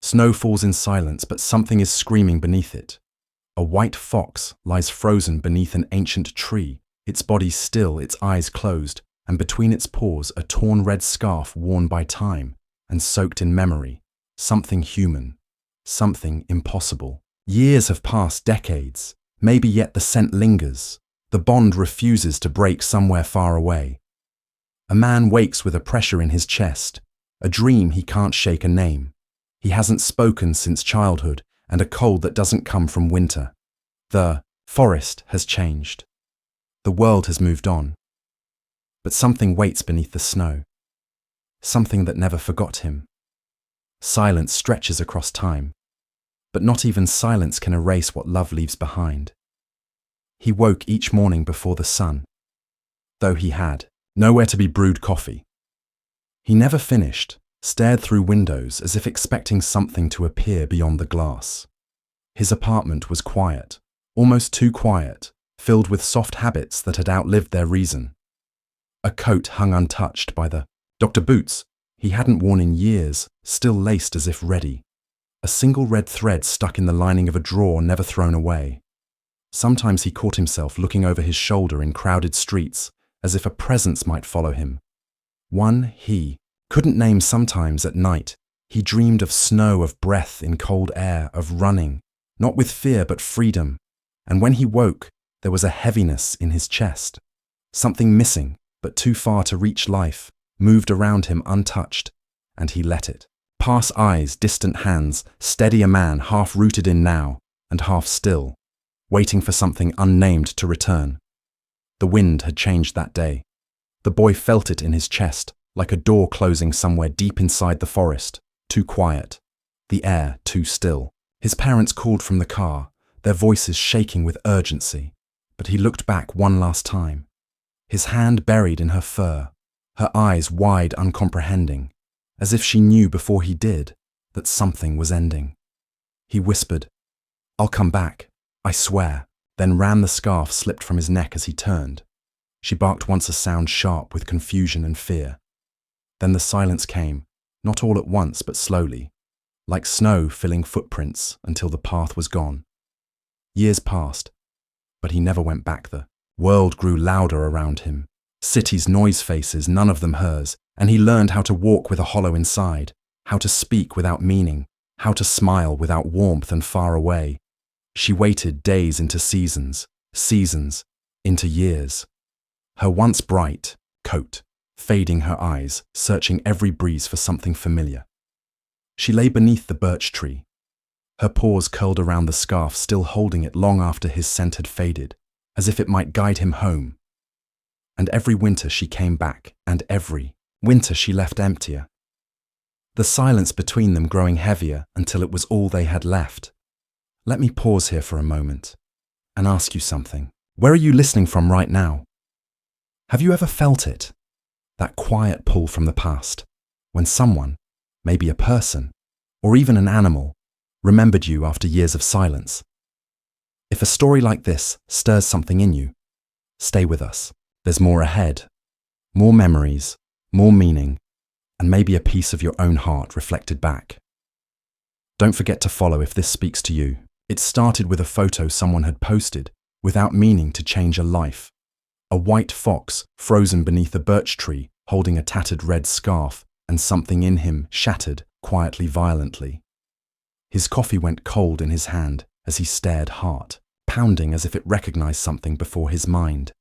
Snow falls in silence, but something is screaming beneath it. A white fox lies frozen beneath an ancient tree, its body still, its eyes closed, and between its paws a torn red scarf worn by time and soaked in memory. Something human, something impossible. Years have passed, decades. Maybe yet the scent lingers. The bond refuses to break somewhere far away. A man wakes with a pressure in his chest, a dream he can't shake a name. He hasn't spoken since childhood, and a cold that doesn't come from winter. The forest has changed. The world has moved on. But something waits beneath the snow. Something that never forgot him. Silence stretches across time, but not even silence can erase what love leaves behind. He woke each morning before the sun, though he had nowhere to be brewed coffee. He never finished, stared through windows as if expecting something to appear beyond the glass. His apartment was quiet, almost too quiet, filled with soft habits that had outlived their reason. A coat hung untouched by the Dr. Boots he hadn't worn in years, still laced as if ready. A single red thread stuck in the lining of a drawer never thrown away. Sometimes he caught himself looking over his shoulder in crowded streets, as if a presence might follow him. One he couldn't name. Sometimes at night, he dreamed of snow, of breath in cold air, of running, not with fear but freedom. And when he woke, there was a heaviness in his chest. Something missing, but too far to reach life, moved around him untouched, and he let it. Pass eyes, distant hands, steady a man half rooted in now and half still, waiting for something unnamed to return. The wind had changed that day. The boy felt it in his chest, like a door closing somewhere deep inside the forest, too quiet, the air too still. His parents called from the car, their voices shaking with urgency, but he looked back one last time, his hand buried in her fur, her eyes wide, uncomprehending, as if she knew before he did that something was ending. He whispered, "I'll come back, I swear," then ran. The scarf slipped from his neck as he turned. She barked once, a sound sharp with confusion and fear. Then the silence came, not all at once but slowly, like snow filling footprints until the path was gone. Years passed, but he never went back. The world grew louder around him. Cities, noise faces, none of them hers, and he learned how to walk with a hollow inside, how to speak without meaning, how to smile without warmth and far away. She waited days into seasons, seasons into years. Her once bright coat fading, her eyes searching every breeze for something familiar. She lay beneath the birch tree, her paws curled around the scarf, still holding it long after his scent had faded, as if it might guide him home. And every winter she came back, and every winter she left emptier. The silence between them growing heavier until it was all they had left. Let me pause here for a moment and ask you something. Where are you listening from right now? Have you ever felt it? That quiet pull from the past, when someone, maybe a person, or even an animal, remembered you after years of silence. If a story like this stirs something in you, stay with us. There's more ahead, more memories, more meaning, and maybe a piece of your own heart reflected back. Don't forget to follow if this speaks to you. It started with a photo someone had posted, without meaning to change a life. A white fox frozen beneath a birch tree, holding a tattered red scarf, and something in him shattered quietly, violently. His coffee went cold in his hand as he stared, heart pounding as if it recognized something before his mind.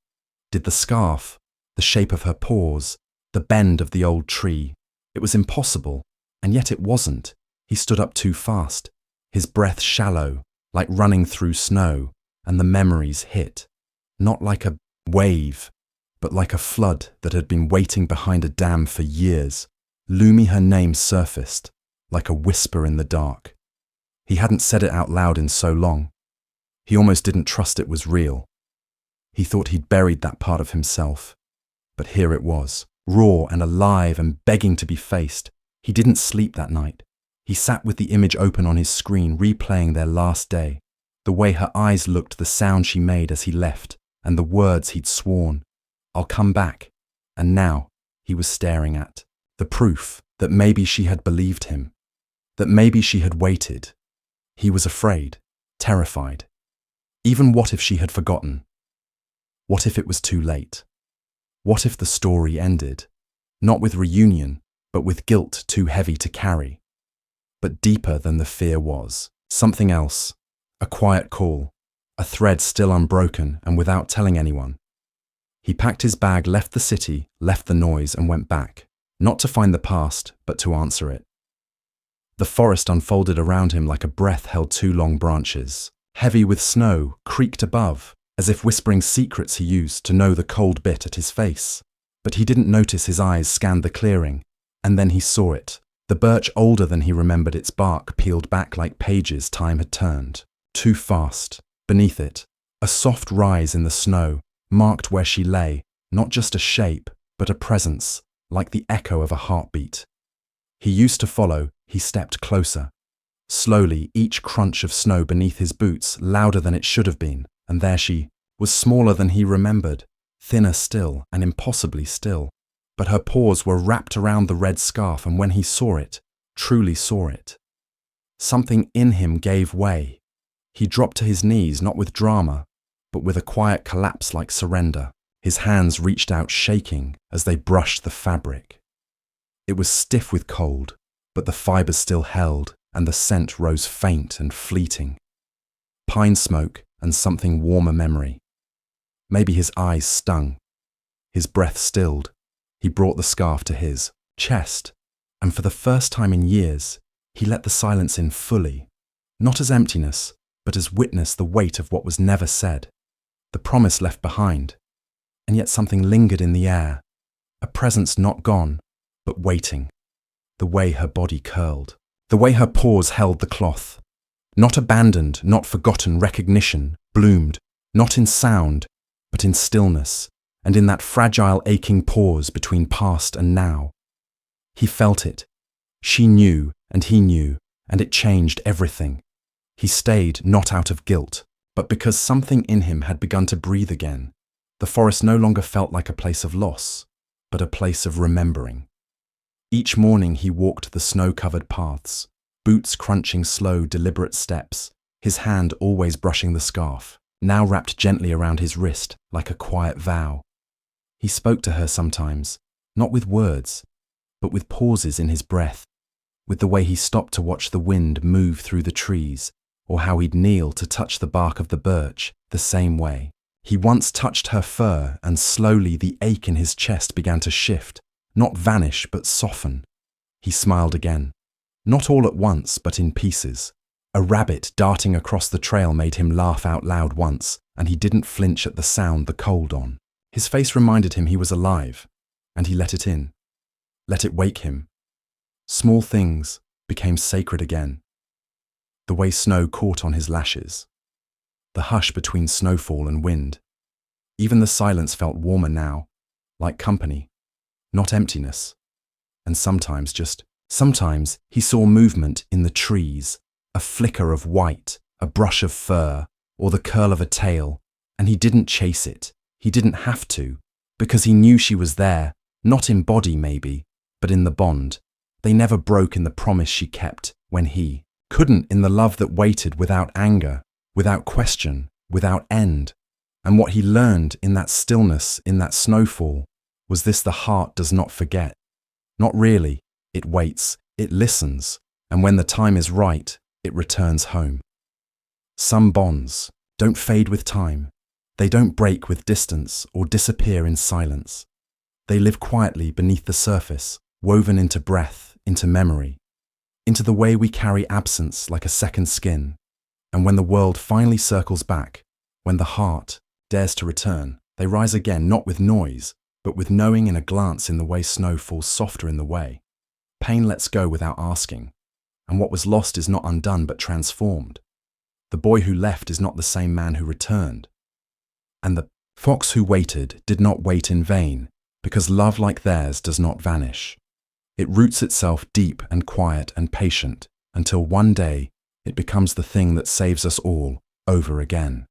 Did the scarf, the shape of her paws, the bend of the old tree? It was impossible, and yet it wasn't. He stood up too fast, his breath shallow, like running through snow, and the memories hit, not like a wave, but like a flood that had been waiting behind a dam for years. Lumi, her name surfaced, like a whisper in the dark. He hadn't said it out loud in so long. He almost didn't trust it was real. He thought he'd buried that part of himself. But here it was, raw and alive and begging to be faced. He didn't sleep that night. He sat with the image open on his screen, replaying their last day. The way her eyes looked, the sound she made as he left, and the words he'd sworn. "I'll come back." And now he was staring at the proof that maybe she had believed him. That maybe she had waited. He was afraid, terrified. Even what if she had forgotten? What if it was too late? What if the story ended, not with reunion, but with guilt too heavy to carry? But deeper than the fear was something else, a quiet call, a thread still unbroken and without telling anyone. He packed his bag, left the city, left the noise, and went back, not to find the past, but to answer it. The forest unfolded around him like a breath held too long branches, heavy with snow, creaked above, as if whispering secrets he used to know the cold bit at his face. But he didn't notice. His eyes scanned the clearing, and then he saw it. The birch, older than he remembered, its bark peeled back like pages time had turned. Too fast. Beneath it, a soft rise in the snow, marked where she lay, not just a shape, but a presence, like the echo of a heartbeat. He used to follow. He stepped closer. Slowly, each crunch of snow beneath his boots louder than it should have been, and there she was, smaller than he remembered, thinner still and impossibly still. But her paws were wrapped around the red scarf, and when he saw it, truly saw it, something in him gave way. He dropped to his knees, not with drama, but with a quiet collapse like surrender. His hands reached out, shaking as they brushed the fabric. It was stiff with cold, but the fibers still held, and the scent rose faint and fleeting. Pine smoke and something warmer memory. Maybe his eyes stung. His breath stilled. He brought the scarf to his chest, and for the first time in years, he let the silence in fully, not as emptiness, but as witness the weight of what was never said, the promise left behind. And yet something lingered in the air, a presence not gone, but waiting. The way her body curled, the way her paws held the cloth. Not abandoned, not forgotten, recognition bloomed, not in sound, but in stillness, and in that fragile, aching pause between past and now. He felt it. She knew, and he knew, and it changed everything. He stayed not out of guilt, but because something in him had begun to breathe again. The forest no longer felt like a place of loss, but a place of remembering. Each morning he walked the snow-covered paths, boots crunching slow, deliberate steps, his hand always brushing the scarf, now wrapped gently around his wrist like a quiet vow. He spoke to her sometimes, not with words, but with pauses in his breath, with the way he stopped to watch the wind move through the trees, or how he'd kneel to touch the bark of the birch the same way. He once touched her fur, and slowly the ache in his chest began to shift, not vanish but soften. He smiled again, not all at once but in pieces. A rabbit darting across the trail made him laugh out loud once, and he didn't flinch at the sound the cold on. His face reminded him he was alive, and he let it in, let it wake him. Small things became sacred again. The way snow caught on his lashes, the hush between snowfall and wind. Even the silence felt warmer now, like company, not emptiness. And sometimes he saw movement in the trees, a flicker of white, a brush of fur, or the curl of a tail, and he didn't chase it. He didn't have to, because he knew she was there, not in body maybe, but in the bond. They never broke in the promise she kept when he couldn't, in the love that waited without anger, without question, without end. And what he learned in that stillness, in that snowfall, was this: the heart does not forget. Not really. It waits, it listens, and when the time is right, it returns home. Some bonds don't fade with time. They don't break with distance or disappear in silence. They live quietly beneath the surface, woven into breath, into memory, into the way we carry absence like a second skin. And when the world finally circles back, when the heart dares to return, they rise again, not with noise, but with knowing, in a glance, in the way snow falls softer in the way. Pain lets go without asking, and what was lost is not undone but transformed. The boy who left is not the same man who returned. And the fox who waited did not wait in vain, because love like theirs does not vanish. It roots itself deep and quiet and patient, until one day it becomes the thing that saves us all over again.